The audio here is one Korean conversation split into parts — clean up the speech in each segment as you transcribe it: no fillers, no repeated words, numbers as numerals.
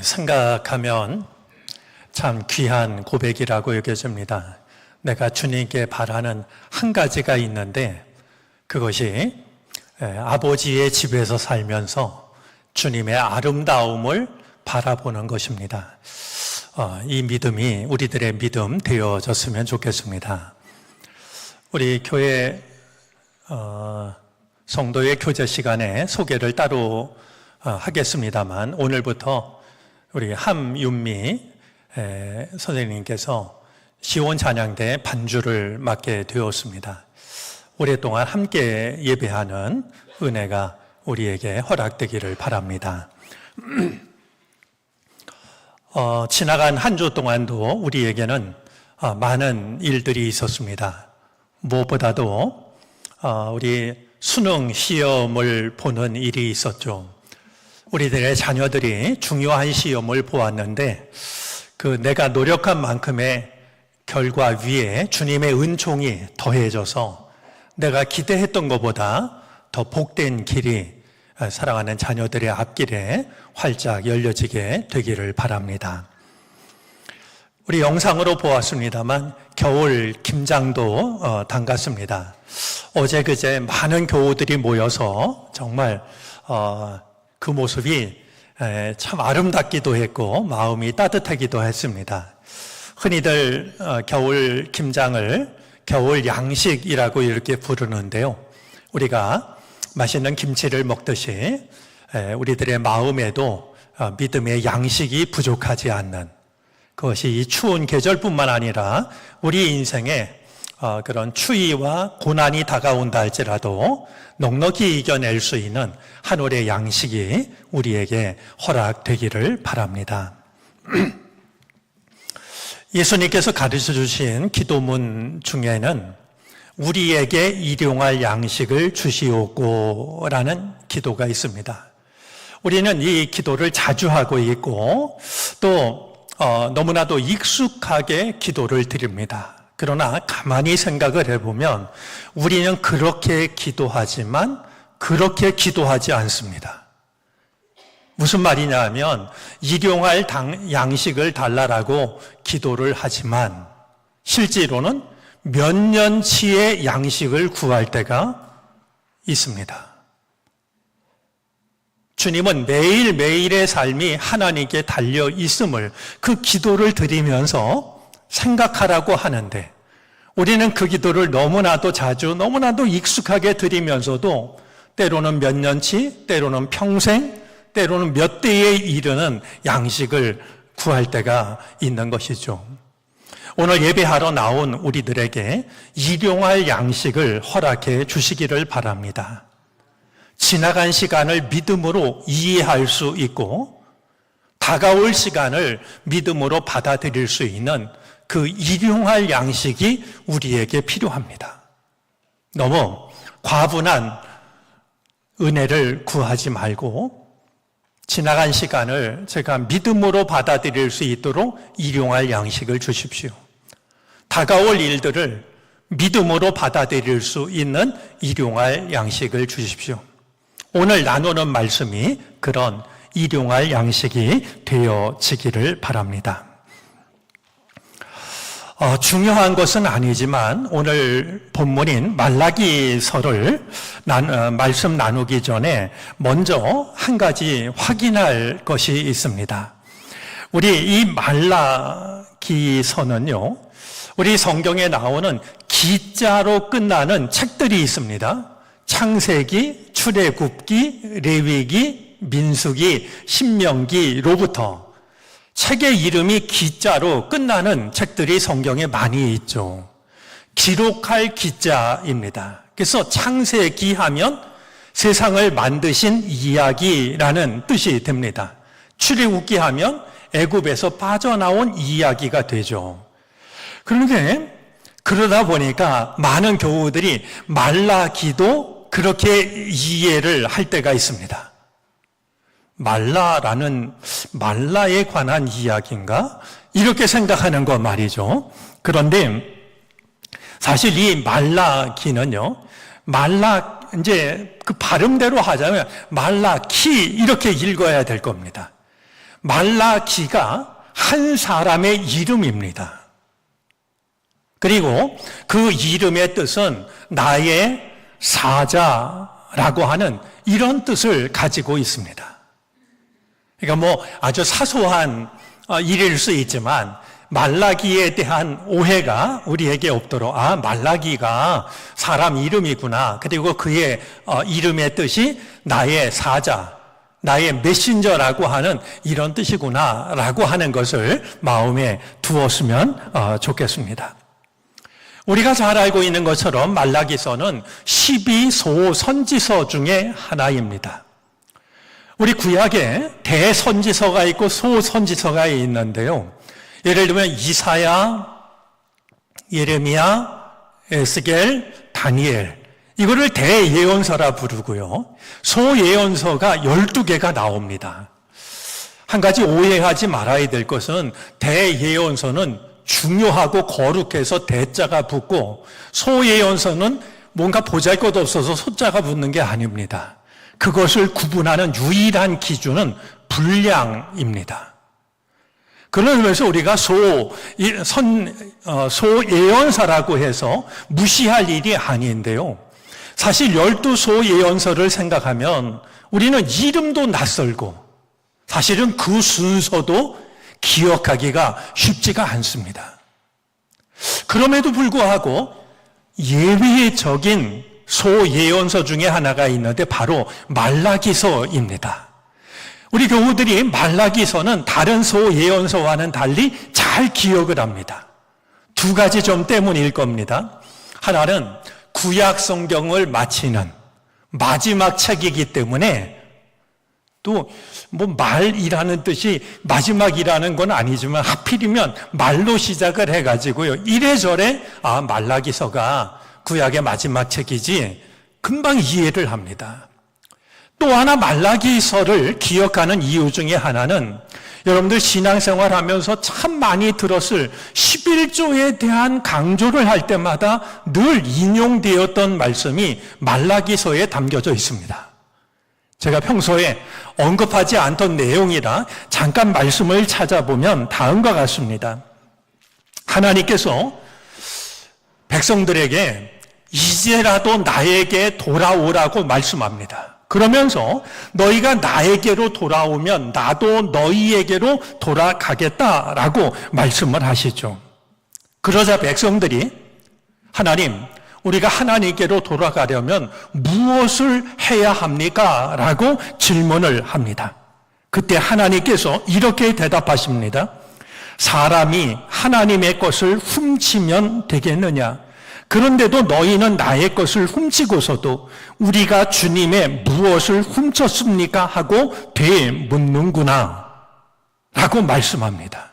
생각하면 참 귀한 고백이라고 여겨집니다. 내가 주님께 바라는 한 가지가 있는데 그것이 아버지의 집에서 살면서 주님의 아름다움을 바라보는 것입니다. 이 믿음이 우리들의 믿음 되어졌으면 좋겠습니다. 우리 교회 성도의 교제 시간에 소개를 따로 하겠습니다만 오늘부터 우리 함윤미 선생님께서 시온 찬양대 반주를 맡게 되었습니다. 오랫동안 함께 예배하는 은혜가 우리에게 허락되기를 바랍니다. 지나간 한 주 동안도 우리에게는 많은 일들이 있었습니다. 무엇보다도 우리 수능 시험을 보는 일이 있었죠. 우리들의 자녀들이 중요한 시험을 보았는데 그 내가 노력한 만큼의 결과 위에 주님의 은총이 더해져서 내가 기대했던 것보다 더 복된 길이 사랑하는 자녀들의 앞길에 활짝 열려지게 되기를 바랍니다. 우리 영상으로 보았습니다만 겨울 김장도 담갔습니다. 어제 그제 많은 교우들이 모여서 정말 그 모습이 참 아름답기도 했고 마음이 따뜻하기도 했습니다. 흔히들 겨울 김장을 겨울 양식이라고 이렇게 부르는데요. 우리가 맛있는 김치를 먹듯이 우리들의 마음에도 믿음의 양식이 부족하지 않는 그것이 이 추운 계절뿐만 아니라 우리 인생에 그런 추위와 고난이 다가온다 할지라도 넉넉히 이겨낼 수 있는 한 올의 양식이 우리에게 허락되기를 바랍니다. 예수님께서 가르쳐 주신 기도문 중에는 우리에게 일용할 양식을 주시옵고라는 기도가 있습니다. 우리는 이 기도를 자주 하고 있고 또 너무나도 익숙하게 기도를 드립니다. 그러나 가만히 생각을 해보면 우리는 그렇게 기도하지만 그렇게 기도하지 않습니다. 무슨 말이냐 하면 일용할 양식을 달라라고 기도를 하지만 실제로는 몇 년치의 양식을 구할 때가 있습니다. 주님은 매일매일의 삶이 하나님께 달려 있음을 그 기도를 드리면서 생각하라고 하는데 우리는 그 기도를 너무나도 자주 너무나도 익숙하게 드리면서도 때로는 몇 년치, 때로는 평생, 때로는 몇 대에 이르는 양식을 구할 때가 있는 것이죠. 오늘 예배하러 나온 우리들에게 일용할 양식을 허락해 주시기를 바랍니다. 지나간 시간을 믿음으로 이해할 수 있고 다가올 시간을 믿음으로 받아들일 수 있는 그 일용할 양식이 우리에게 필요합니다. 너무 과분한 은혜를 구하지 말고 지나간 시간을 제가 믿음으로 받아들일 수 있도록 일용할 양식을 주십시오. 다가올 일들을 믿음으로 받아들일 수 있는 일용할 양식을 주십시오. 오늘 나누는 말씀이 그런 일용할 양식이 되어지기를 바랍니다. 중요한 것은 아니지만 오늘 본문인 말라기서를 말씀 나누기 전에 먼저 한 가지 확인할 것이 있습니다. 우리 이 말라기서는요, 우리 성경에 나오는 기자로 끝나는 책들이 있습니다. 창세기, 출애굽기, 레위기, 민수기, 신명기로부터 책의 이름이 기자로 끝나는 책들이 성경에 많이 있죠. 기록할 기자입니다. 그래서 창세기 하면 세상을 만드신 이야기라는 뜻이 됩니다. 출애굽기 하면 애굽에서 빠져나온 이야기가 되죠. 그런데 그러다 보니까 많은 교우들이 말라기도 그렇게 이해를 할 때가 있습니다. 말라에 관한 이야기인가? 이렇게 생각하는 거 말이죠. 그런데 사실 이 말라기는요, 이제 그 발음대로 하자면 말라키 이렇게 읽어야 될 겁니다. 말라기가 한 사람의 이름입니다. 그리고 그 이름의 뜻은 나의 사자라고 하는 이런 뜻을 가지고 있습니다. 그러니까 아주 사소한 일일 수 있지만 말라기에 대한 오해가 우리에게 없도록 말라기가 사람 이름이구나. 그리고 그의 이름의 뜻이 나의 사자, 나의 메신저라고 하는 이런 뜻이구나 라고 하는 것을 마음에 두었으면 좋겠습니다. 우리가 잘 알고 있는 것처럼 말라기서는 12소선지서 중에 하나입니다. 우리 구약에 대선지서가 있고 소선지서가 있는데요. 예를 들면 이사야, 예레미야, 에스겔, 다니엘 이거를 대예언서라 부르고요. 소예언서가 12개가 나옵니다. 한 가지 오해하지 말아야 될 것은 대예언서는 중요하고 거룩해서 대자가 붙고 소예언서는 뭔가 보잘것없어서 소자가 붙는 게 아닙니다. 그것을 구분하는 유일한 기준은 분량입니다. 그런 의미에서 우리가 소예언서라고 해서 무시할 일이 아닌데요. 사실 12소예언서를 생각하면 우리는 이름도 낯설고 사실은 그 순서도 기억하기가 쉽지가 않습니다. 그럼에도 불구하고 예외적인 소예언서 중에 하나가 있는데 바로 말라기서입니다. 우리 교우들이 말라기서는 다른 소예언서와는 달리 잘 기억을 합니다. 두 가지 점 때문일 겁니다. 하나는 구약 성경을 마치는 마지막 책이기 때문에 또 말이라는 뜻이 마지막이라는 건 아니지만 하필이면 말로 시작을 해가지고요. 이래저래 말라기서가 구약의 마지막 책이지 금방 이해를 합니다. 또 하나 말라기서를 기억하는 이유 중에 하나는 여러분들 신앙생활 하면서 참 많이 들었을 11조에 대한 강조를 할 때마다 늘 인용되었던 말씀이 말라기서에 담겨져 있습니다. 제가 평소에 언급하지 않던 내용이라 잠깐 말씀을 찾아보면 다음과 같습니다. 하나님께서 백성들에게 이제라도 나에게 돌아오라고 말씀합니다. 그러면서 너희가 나에게로 돌아오면 나도 너희에게로 돌아가겠다라고 말씀을 하시죠. 그러자 백성들이 하나님, 우리가 하나님께로 돌아가려면 무엇을 해야 합니까? 라고 질문을 합니다. 그때 하나님께서 이렇게 대답하십니다. 사람이 하나님의 것을 훔치면 되겠느냐? 그런데도 너희는 나의 것을 훔치고서도 우리가 주님의 무엇을 훔쳤습니까? 하고 되묻는구나 라고 말씀합니다.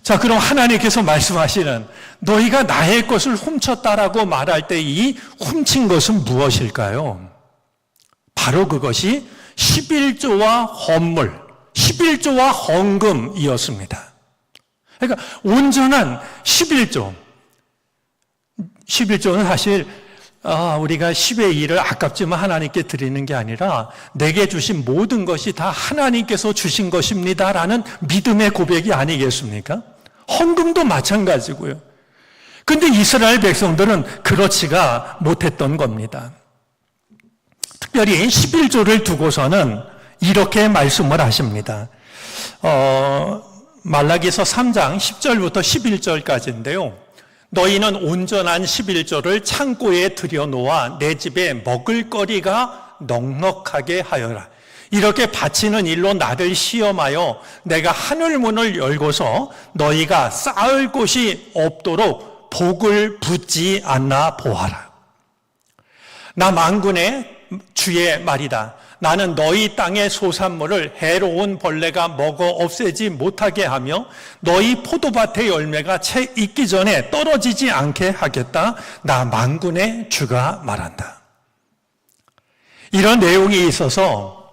자, 그럼 하나님께서 말씀하시는 너희가 나의 것을 훔쳤다라고 말할 때 이 훔친 것은 무엇일까요? 바로 그것이 11조와 헌물, 11조와 헌금이었습니다. 그러니까 온전한 11조. 11조는 사실 우리가 10의 1을 아깝지만 하나님께 드리는 게 아니라 내게 주신 모든 것이 다 하나님께서 주신 것입니다라는 믿음의 고백이 아니겠습니까? 헌금도 마찬가지고요. 근데 이스라엘 백성들은 그렇지가 못했던 겁니다. 특별히 11조를 두고서는 이렇게 말씀을 하십니다. 말라기서 3장 10절부터 11절까지인데요. 너희는 온전한 11조를 창고에 들여놓아 내 집에 먹을거리가 넉넉하게 하여라. 이렇게 바치는 일로 나를 시험하여 내가 하늘문을 열고서 너희가 쌓을 곳이 없도록 복을 붓지 않나 보아라. 나 만군의 주의 말이다. 나는 너희 땅의 소산물을 해로운 벌레가 먹어 없애지 못하게 하며 너희 포도밭의 열매가 채 익기 전에 떨어지지 않게 하겠다. 나 만군의 주가 말한다. 이런 내용이 있어서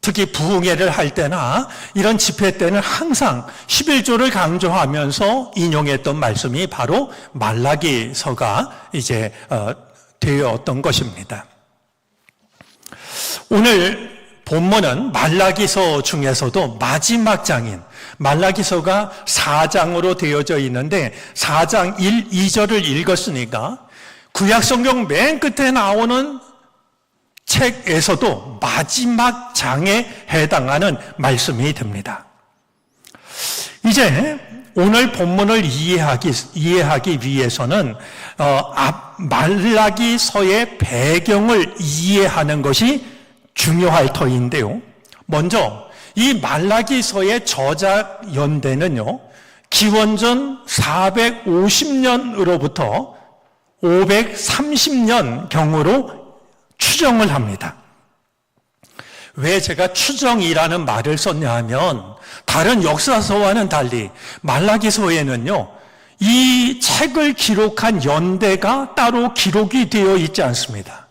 특히 부흥회를 할 때나 이런 집회 때는 항상 11조를 강조하면서 인용했던 말씀이 바로 말라기서가 되었던 것입니다. 오늘 본문은 말라기서 중에서도 마지막 장인 말라기서가 4장으로 되어져 있는데 4장 1, 2절을 읽었으니까 구약성경 맨 끝에 나오는 책에서도 마지막 장에 해당하는 말씀이 됩니다. 이제 오늘 본문을 이해하기 위해서는 말라기서의 배경을 이해하는 것이 중요할 터인데요. 먼저 이 말라기서의 저작 연대는요, 기원전 450년으로부터 530년 경으로 추정을 합니다. 왜 제가 추정이라는 말을 썼냐 하면 다른 역사서와는 달리 말라기서에는요, 이 책을 기록한 연대가 따로 기록이 되어 있지 않습니다.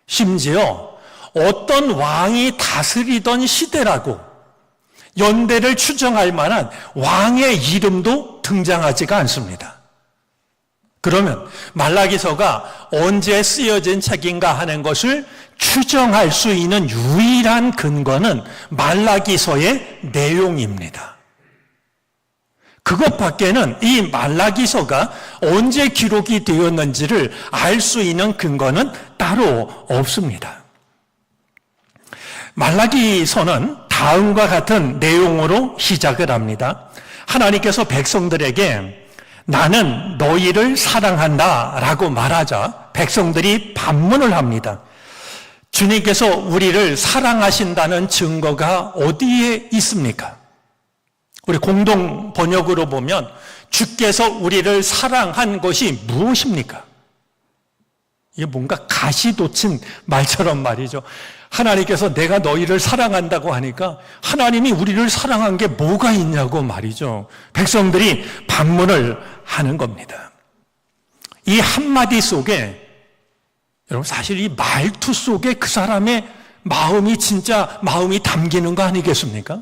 심지어 어떤 왕이 다스리던 시대라고 연대를 추정할 만한 왕의 이름도 등장하지가 않습니다. 그러면 말라기서가 언제 쓰여진 책인가 하는 것을 추정할 수 있는 유일한 근거는 말라기서의 내용입니다. 그것밖에는 이 말라기서가 언제 기록이 되었는지를 알 수 있는 근거는 따로 없습니다. 말라기서는 다음과 같은 내용으로 시작을 합니다. 하나님께서 백성들에게 나는 너희를 사랑한다 라고 말하자 백성들이 반문을 합니다. 주님께서 우리를 사랑하신다는 증거가 어디에 있습니까? 우리 공동 번역으로 보면 주께서 우리를 사랑한 것이 무엇입니까? 이게 뭔가 가시돋친 말처럼 말이죠. 하나님께서 내가 너희를 사랑한다고 하니까 하나님이 우리를 사랑한 게 뭐가 있냐고 말이죠. 백성들이 반문을 하는 겁니다. 이 한마디 속에 여러분 사실 이 말투 속에 그 사람의 마음이 진짜 마음이 담기는 거 아니겠습니까?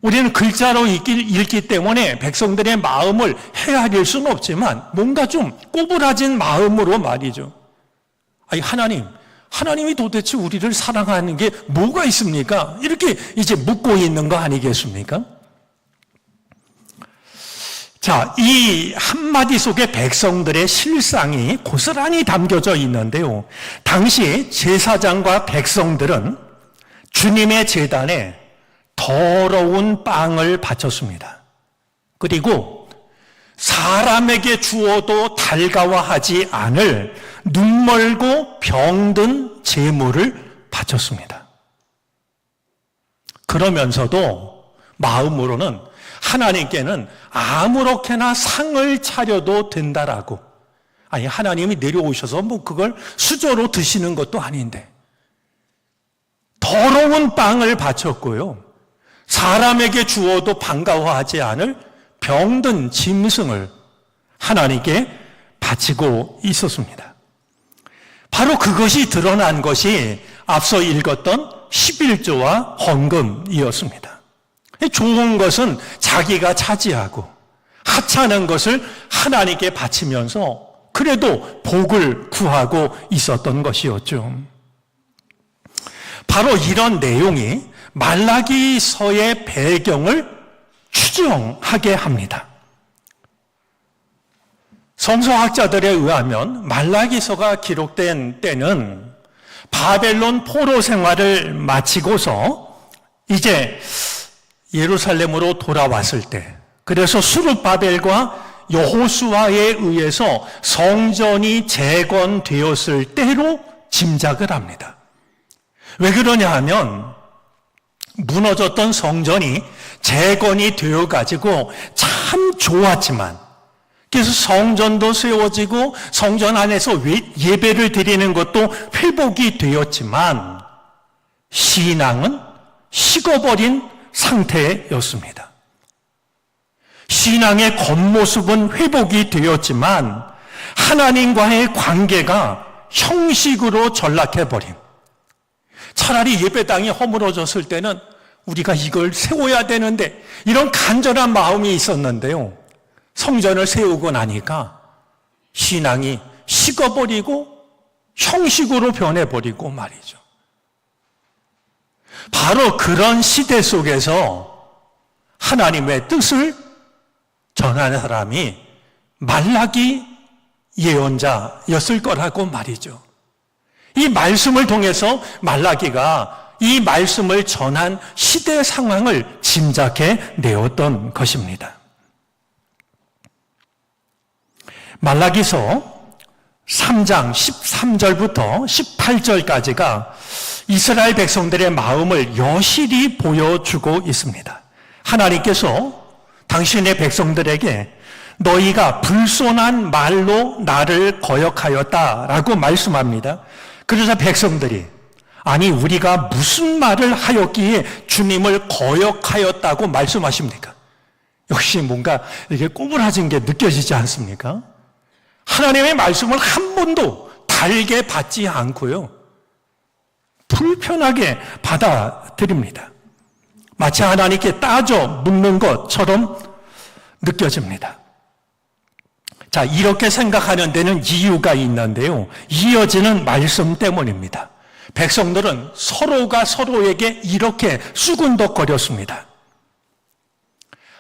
우리는 글자로 읽기 때문에 백성들의 마음을 헤아릴 수는 없지만 뭔가 좀 꼬부라진 마음으로 말이죠. 아니 하나님이 도대체 우리를 사랑하는 게 뭐가 있습니까? 이렇게 이제 묻고 있는 거 아니겠습니까? 자, 이 한마디 속에 백성들의 실상이 고스란히 담겨져 있는데요. 당시 제사장과 백성들은 주님의 제단에 더러운 빵을 바쳤습니다. 그리고 사람에게 주어도 달가워하지 않을 눈멀고 병든 제물을 바쳤습니다. 그러면서도 마음으로는 하나님께는 아무렇게나 상을 차려도 된다라고, 아니 하나님이 내려오셔서 뭐 그걸 수저로 드시는 것도 아닌데 더러운 빵을 바쳤고요, 사람에게 주어도 반가워하지 않을 병든 짐승을 하나님께 바치고 있었습니다. 바로 그것이 드러난 것이 앞서 읽었던 11조와 헌금이었습니다. 좋은 것은 자기가 차지하고 하찮은 것을 하나님께 바치면서 그래도 복을 구하고 있었던 것이었죠. 바로 이런 내용이 말라기서의 배경을 추정하게 합니다. 성서학자들에 의하면 말라기서가 기록된 때는 바벨론 포로 생활을 마치고서 이제 예루살렘으로 돌아왔을 때, 그래서 수룹바벨과 여호수아에 의해서 성전이 재건되었을 때로 짐작을 합니다. 왜 그러냐 하면 무너졌던 성전이 재건이 되어가지고 참 좋았지만, 그래서 성전도 세워지고 성전 안에서 예배를 드리는 것도 회복이 되었지만 신앙은 식어버린 상태였습니다. 신앙의 겉모습은 회복이 되었지만 하나님과의 관계가 형식으로 전락해버린, 차라리 예배당이 허물어졌을 때는 우리가 이걸 세워야 되는데 이런 간절한 마음이 있었는데요, 성전을 세우고 나니까 신앙이 식어버리고 형식으로 변해버리고 말이죠. 바로 그런 시대 속에서 하나님의 뜻을 전하는 사람이 말라기 예언자였을 거라고 말이죠. 이 말씀을 통해서 말라기가 이 말씀을 전한 시대 상황을 짐작해 내었던 것입니다. 말라기서 3장 13절부터 18절까지가 이스라엘 백성들의 마음을 여실히 보여주고 있습니다. 하나님께서 당신의 백성들에게 너희가 불손한 말로 나를 거역하였다라고 말씀합니다. 그래서 백성들이 아니 우리가 무슨 말을 하였기에 주님을 거역하였다고 말씀하십니까? 역시 뭔가 이게 꼬부라진 게 느껴지지 않습니까? 하나님의 말씀을 한 번도 달게 받지 않고요. 불편하게 받아들입니다. 마치 하나님께 따져 묻는 것처럼 느껴집니다. 자, 이렇게 생각하는 데는 이유가 있는데요. 이어지는 말씀 때문입니다. 백성들은 서로가 서로에게 이렇게 수군덕거렸습니다.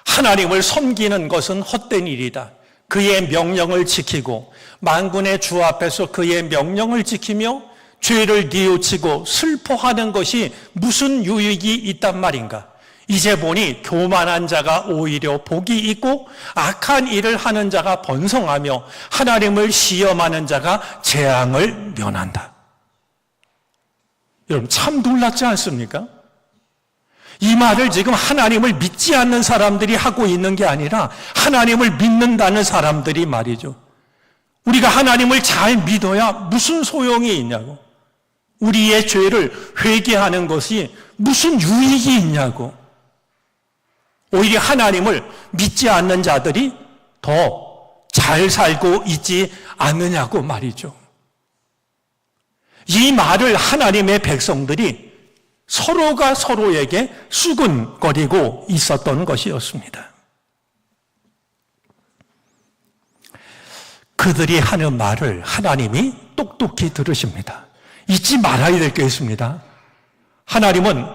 하나님을 섬기는 것은 헛된 일이다. 그의 명령을 지키고 만군의 주 앞에서 그의 명령을 지키며 죄를 뉘우치고 슬퍼하는 것이 무슨 유익이 있단 말인가? 이제 보니 교만한 자가 오히려 복이 있고 악한 일을 하는 자가 번성하며 하나님을 시험하는 자가 재앙을 면한다. 여러분 참 놀랍지 않습니까? 이 말을 지금 하나님을 믿지 않는 사람들이 하고 있는 게 아니라 하나님을 믿는다는 사람들이 말이죠. 우리가 하나님을 잘 믿어야 무슨 소용이 있냐고. 우리의 죄를 회개하는 것이 무슨 유익이 있냐고. 오히려 하나님을 믿지 않는 자들이 더 잘 살고 있지 않느냐고 말이죠. 이 말을 하나님의 백성들이 서로가 서로에게 수군거리고 있었던 것이었습니다. 그들이 하는 말을 하나님이 똑똑히 들으십니다. 잊지 말아야 될 게 있습니다. 하나님은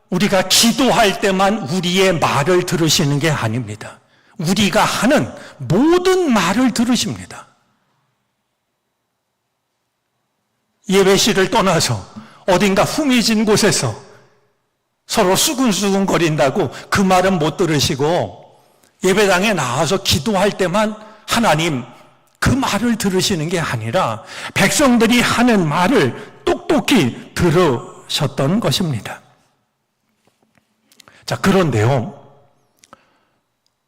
우리가 기도할 때만 우리의 말을 들으시는 게 아닙니다. 우리가 하는 모든 말을 들으십니다. 예배실을 떠나서 어딘가 후미진 곳에서 서로 수근수근거린다고 그 말은 못 들으시고 예배당에 나와서 기도할 때만 하나님 그 말을 들으시는 게 아니라 백성들이 하는 말을 똑똑히 들으셨던 것입니다. 자, 그런데요,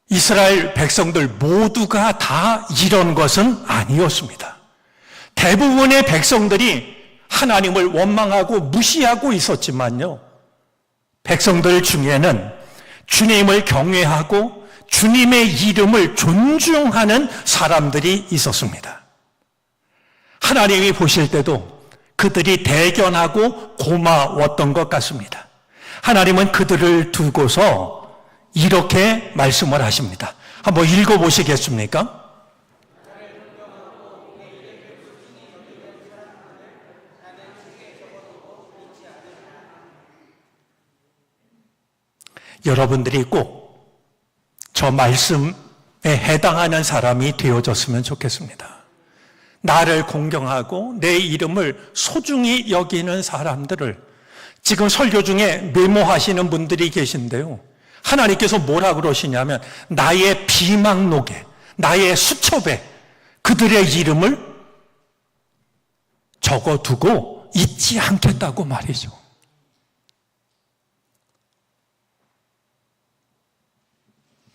이스라엘 백성들 모두가 다 이런 것은 아니었습니다. 대부분의 백성들이 하나님을 원망하고 무시하고 있었지만요, 백성들 중에는 주님을 경외하고 주님의 이름을 존중하는 사람들이 있었습니다. 하나님이 보실 때도 그들이 대견하고 고마웠던 것 같습니다. 하나님은 그들을 두고서 이렇게 말씀을 하십니다. 한번 읽어보시겠습니까? 여러분들이 꼭 저 말씀에 해당하는 사람이 되어졌으면 좋겠습니다. 나를 공경하고 내 이름을 소중히 여기는 사람들을 지금 설교 중에 메모하시는 분들이 계신데요. 하나님께서 뭐라 그러시냐면 나의 비망록에, 나의 수첩에 그들의 이름을 적어두고 잊지 않겠다고 말이죠.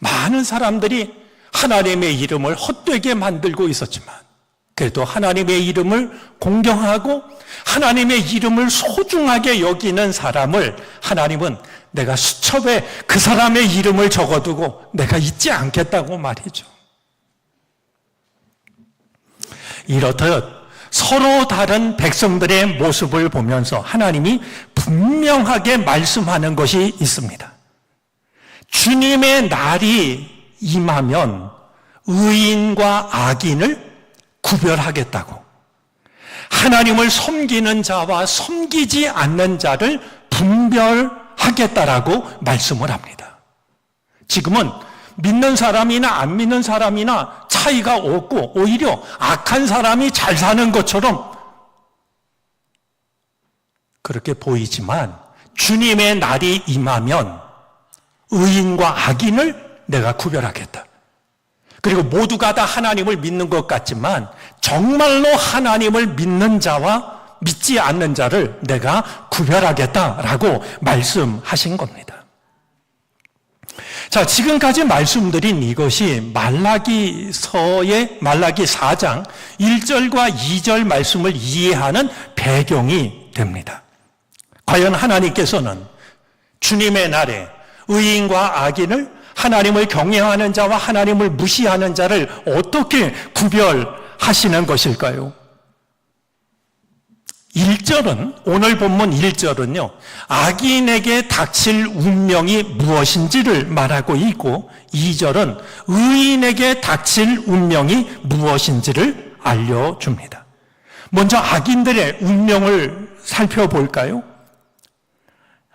많은 사람들이 하나님의 이름을 헛되게 만들고 있었지만 그래도 하나님의 이름을 공경하고 하나님의 이름을 소중하게 여기는 사람을 하나님은 내가 수첩에 그 사람의 이름을 적어두고 내가 잊지 않겠다고 말이죠. 이렇듯 서로 다른 백성들의 모습을 보면서 하나님이 분명하게 말씀하는 것이 있습니다. 주님의 날이 임하면 의인과 악인을 구별하겠다고, 하나님을 섬기는 자와 섬기지 않는 자를 분별하겠다라고 말씀을 합니다. 지금은 믿는 사람이나 안 믿는 사람이나 차이가 없고 오히려 악한 사람이 잘 사는 것처럼 그렇게 보이지만 주님의 날이 임하면 의인과 악인을 내가 구별하겠다. 그리고 모두가 다 하나님을 믿는 것 같지만 정말로 하나님을 믿는 자와 믿지 않는 자를 내가 구별하겠다라고 말씀하신 겁니다. 자, 지금까지 말씀드린 이것이 말라기서의 말라기 4장 1절과 2절 말씀을 이해하는 배경이 됩니다. 과연 하나님께서는 주님의 날에 의인과 악인을, 하나님을 경외하는 자와 하나님을 무시하는 자를 어떻게 구별하시는 것일까요? 1절은, 오늘 본문 1절은요, 악인에게 닥칠 운명이 무엇인지를 말하고 있고, 2절은 의인에게 닥칠 운명이 무엇인지를 알려줍니다. 먼저 악인들의 운명을 살펴볼까요?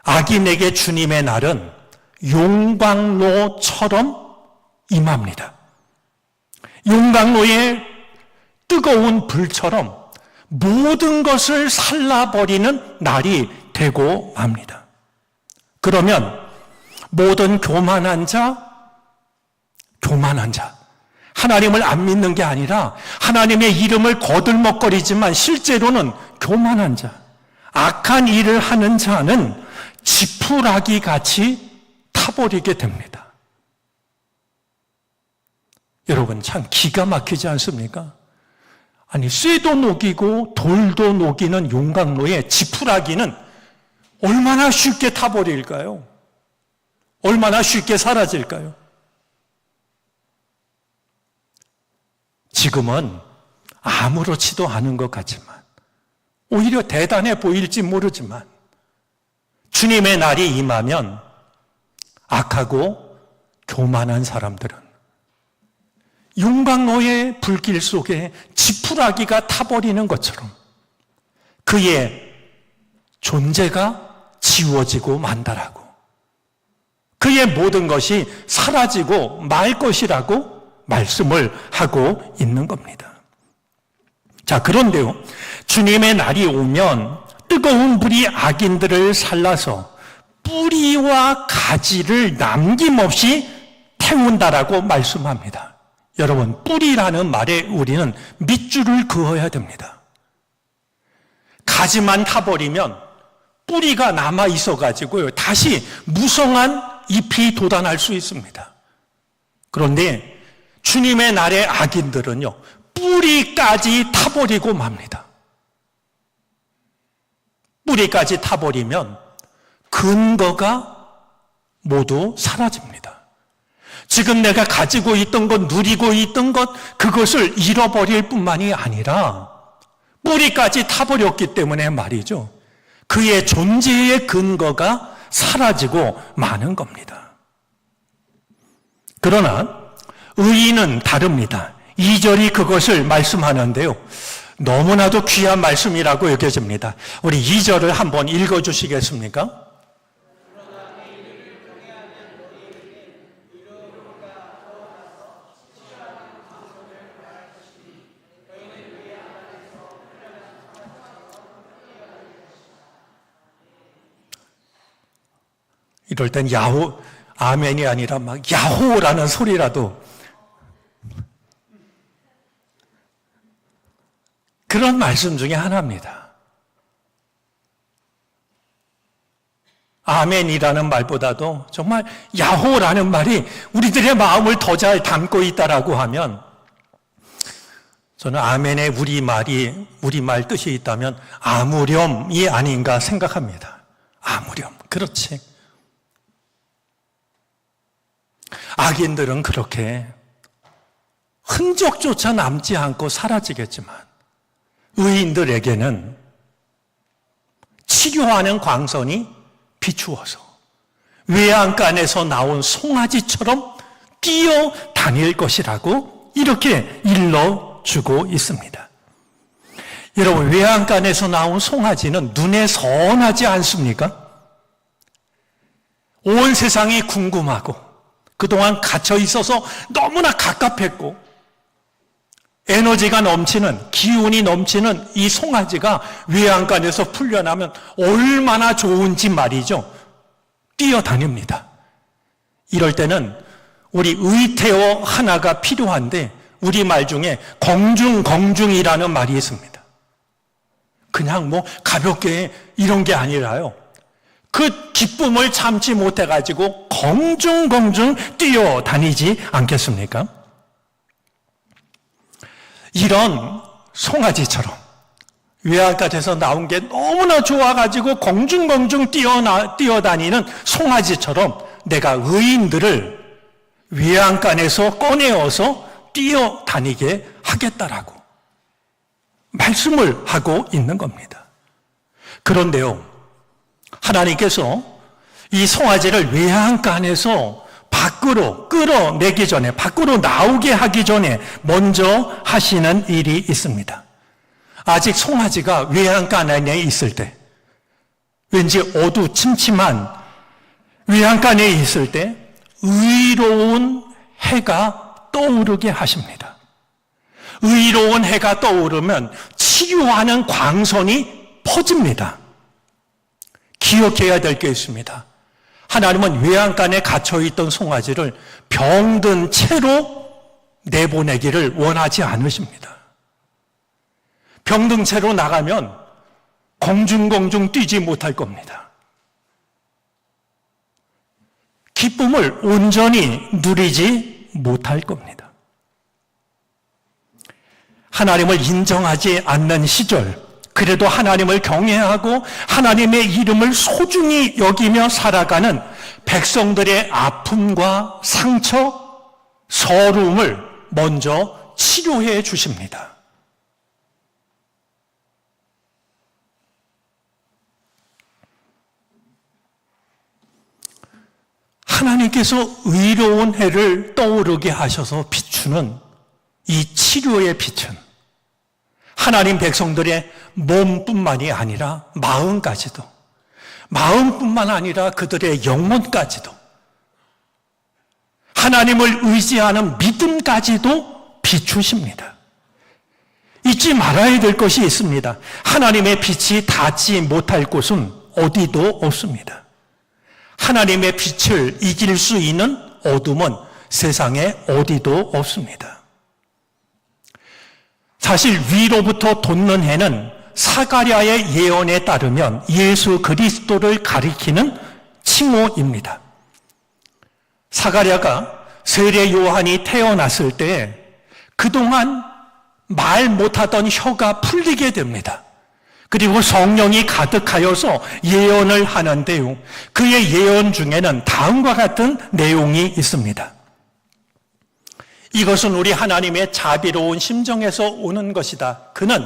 악인에게 주님의 날은 용광로처럼 임합니다. 용광로의 뜨거운 불처럼 모든 것을 살라버리는 날이 되고 맙니다. 그러면 모든 교만한 자, 하나님을 안 믿는 게 아니라 하나님의 이름을 거들먹거리지만 실제로는 교만한 자, 악한 일을 하는 자는 지푸라기 같이 타버리게 됩니다. 여러분, 참 기가 막히지 않습니까? 아니, 쇠도 녹이고 돌도 녹이는 용광로에 지푸라기는 얼마나 쉽게 타버릴까요? 얼마나 쉽게 사라질까요? 지금은 아무렇지도 않은 것 같지만, 오히려 대단해 보일지 모르지만, 주님의 날이 임하면 악하고 교만한 사람들은 용광로의 불길 속에 지푸라기가 타버리는 것처럼 그의 존재가 지워지고 만다라고, 그의 모든 것이 사라지고 말 것이라고 말씀을 하고 있는 겁니다. 자, 그런데요, 주님의 날이 오면 뜨거운 불이 악인들을 살라서 뿌리와 가지를 남김없이 태운다라고 말씀합니다. 여러분, 뿌리라는 말에 우리는 밑줄을 그어야 됩니다. 가지만 타버리면 뿌리가 남아 있어가지고요, 다시 무성한 잎이 돋아날 수 있습니다. 그런데 주님의 날의 악인들은요, 뿌리까지 타버리고 맙니다. 뿌리까지 타버리면 근거가 모두 사라집니다. 지금 내가 가지고 있던 것, 누리고 있던 것, 그것을 잃어버릴 뿐만이 아니라 뿌리까지 타버렸기 때문에 말이죠, 그의 존재의 근거가 사라지고 마는 겁니다. 그러나 의인은 다릅니다. 2절이 그것을 말씀하는데요, 너무나도 귀한 말씀이라고 여겨집니다. 우리 2절을 한번 읽어주시겠습니까? 이럴 땐 야호, 아멘이 아니라 막 야호라는 소리라도, 그런 말씀 중에 하나입니다. 아멘이라는 말보다도 정말 야호라는 말이 우리들의 마음을 더 잘 담고 있다라고 하면, 저는 아멘의 우리말 뜻이 있다면 아무렴이 아닌가 생각합니다. 아무렴, 그렇지. 악인들은 그렇게 흔적조차 남지 않고 사라지겠지만 의인들에게는 치료하는 광선이 비추어서 외양간에서 나온 송아지처럼 뛰어다닐 것이라고 이렇게 일러주고 있습니다. 여러분, 외양간에서 나온 송아지는 눈에 선하지 않습니까? 온 세상이 궁금하고 그동안 갇혀 있어서 너무나 갑갑했고 에너지가 넘치는, 기운이 넘치는 이 송아지가 외양간에서 풀려나면 얼마나 좋은지 말이죠. 뛰어다닙니다. 이럴 때는 우리 의태어 하나가 필요한데 우리말 중에 공중이라는 말이 있습니다. 그냥 뭐 가볍게 이런 게 아니라요. 그 기쁨을 참지 못해가지고 공중 뛰어다니지 않겠습니까? 이런 송아지처럼 외양간에서 나온 게 너무나 좋아가지고 공중 뛰어다니는 송아지처럼 내가 의인들을 외양간에서 꺼내어서 뛰어다니게 하겠다라고 말씀을 하고 있는 겁니다. 그런데요, 하나님께서 이 송아지를 외양간에서 밖으로 끌어내기 전에, 밖으로 나오게 하기 전에 먼저 하시는 일이 있습니다. 아직 송아지가 외양간 안에 있을 때, 왠지 어두침침한 외양간에 있을 때 의로운 해가 떠오르게 하십니다. 의로운 해가 떠오르면 치유하는 광선이 퍼집니다. 기억해야 될 게 있습니다. 하나님은 외양간에 갇혀있던 송아지를 병든 채로 내보내기를 원하지 않으십니다. 병든 채로 나가면 공중 뛰지 못할 겁니다. 기쁨을 온전히 누리지 못할 겁니다. 하나님을 인정하지 않는 시절, 그래도 하나님을 경외하고 하나님의 이름을 소중히 여기며 살아가는 백성들의 아픔과 상처, 서러움을 먼저 치료해 주십니다. 하나님께서 의로운 해를 떠오르게 하셔서 비추는 이 치료의 빛은 하나님 백성들의 몸뿐만이 아니라 마음뿐만 아니라 그들의 영혼까지도, 하나님을 의지하는 믿음까지도 비추십니다. 잊지 말아야 될 것이 있습니다. 하나님의 빛이 닿지 못할 곳은 어디도 없습니다. 하나님의 빛을 이길 수 있는 어둠은 세상에 어디도 없습니다. 사실 위로부터 돋는 해는 사가랴의 예언에 따르면 예수 그리스도를 가리키는 칭호입니다. 사가랴가 세례 요한이 태어났을 때 그동안 말 못하던 혀가 풀리게 됩니다. 그리고 성령이 가득하여서 예언을 하는데요, 그의 예언 중에는 다음과 같은 내용이 있습니다. 이것은 우리 하나님의 자비로운 심정에서 오는 것이다. 그는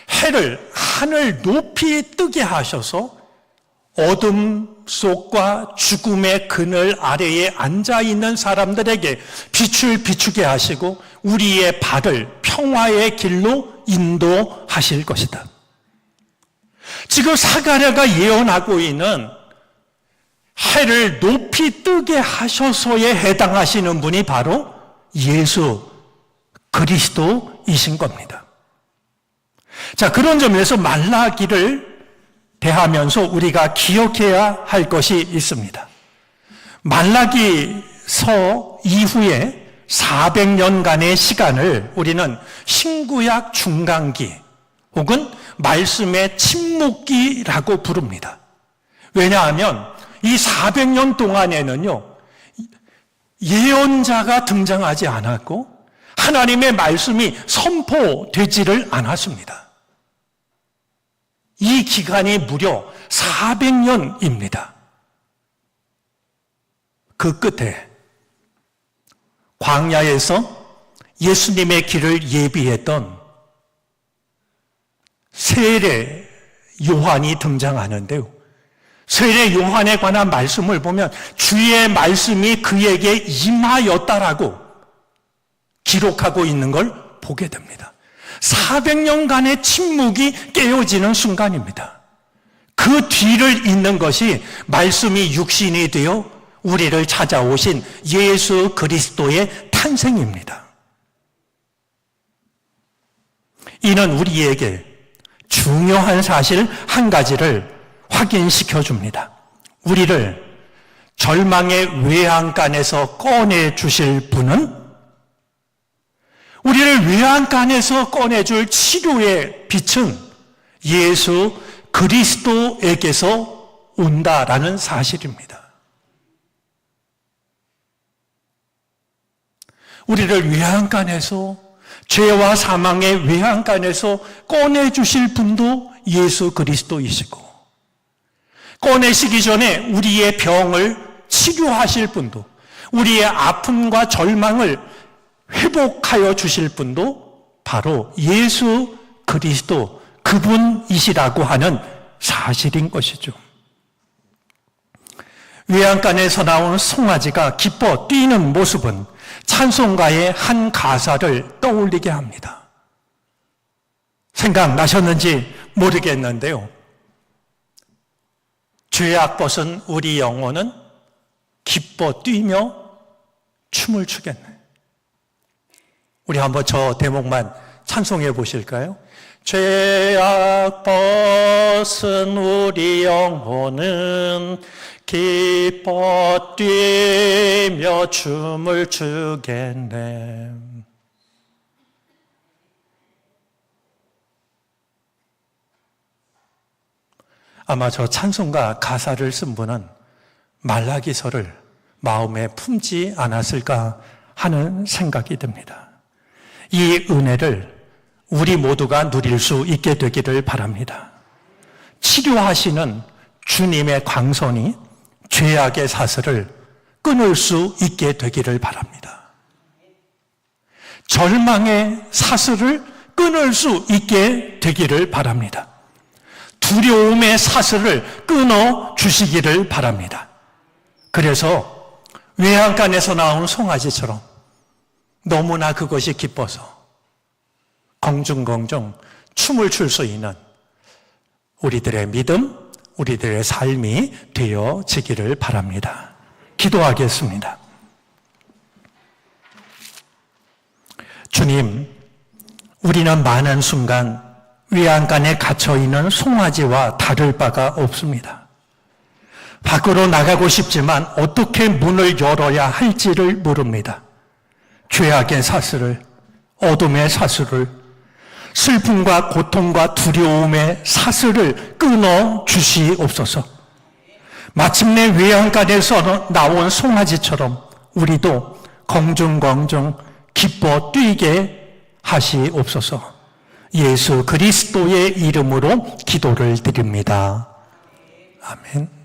해를 하늘 높이 뜨게 하셔서 어둠 속과 죽음의 그늘 아래에 앉아있는 사람들에게 빛을 비추게 하시고 우리의 발을 평화의 길로 인도하실 것이다. 지금 사가랴가 예언하고 있는 해를 높이 뜨게 하셔서에 해당하시는 분이 바로 예수 그리스도이신 겁니다. 자, 그런 점에서 말라기를 대하면서 우리가 기억해야 할 것이 있습니다. 말라기서 이후에 400년간의 시간을 우리는 신구약 중간기 혹은 말씀의 침묵기라고 부릅니다. 왜냐하면 이 400년 동안에는요, 예언자가 등장하지 않았고 하나님의 말씀이 선포되지를 않았습니다. 이 기간이 무려 400년입니다. 그 끝에 광야에서 예수님의 길을 예비했던 세례 요한이 등장하는데요, 세례 요한에 관한 말씀을 보면 주의 말씀이 그에게 임하였다라고 기록하고 있는 걸 보게 됩니다. 400년간의 침묵이 깨어지는 순간입니다. 그 뒤를 잇는 것이 말씀이 육신이 되어 우리를 찾아오신 예수 그리스도의 탄생입니다. 이는 우리에게 중요한 사실 한 가지를 확인시켜 줍니다. 우리를 절망의 외양간에서 꺼내 주실 분은 우리를 외양간에서 꺼내줄 치료의 빛은 예수 그리스도에게서 온다라는 사실입니다. 우리를 외양간에서, 죄와 사망의 외양간에서 꺼내주실 분도 예수 그리스도이시고, 꺼내시기 전에 우리의 병을 치료하실 분도, 우리의 아픔과 절망을 회복하여 주실 분도 바로 예수 그리스도 그분이시라고 하는 사실인 것이죠. 외양간에서 나온 송아지가 기뻐 뛰는 모습은 찬송가의 한 가사를 떠올리게 합니다. 생각나셨는지 모르겠는데요. 죄악 벗은 우리 영혼은 기뻐 뛰며 춤을 추겠네. 우리 한번 저 대목만 찬송해 보실까요? 죄악 벗은 우리 영혼은 기뻐 뛰며 춤을 추겠네. 아마 저 찬송가 가사를 쓴 분은 말라기서를 마음에 품지 않았을까 하는 생각이 듭니다. 이 은혜를 우리 모두가 누릴 수 있게 되기를 바랍니다. 치료하시는 주님의 광선이 죄악의 사슬을 끊을 수 있게 되기를 바랍니다. 절망의 사슬을 끊을 수 있게 되기를 바랍니다. 두려움의 사슬을 끊어 주시기를 바랍니다. 그래서 외양간에서 나온 송아지처럼 너무나 그것이 기뻐서 공중공중 춤을 출 수 있는 우리들의 믿음, 우리들의 삶이 되어지기를 바랍니다. 기도하겠습니다. 주님, 우리는 많은 순간 외양간에 갇혀있는 송아지와 다를 바가 없습니다. 밖으로 나가고 싶지만 어떻게 문을 열어야 할지를 모릅니다. 죄악의 사슬을, 어둠의 사슬을, 슬픔과 고통과 두려움의 사슬을 끊어 주시옵소서. 마침내 외양간에서 나온 송아지처럼 우리도 공중공중 기뻐 뛰게 하시옵소서. 예수 그리스도의 이름으로 기도를 드립니다. 아멘.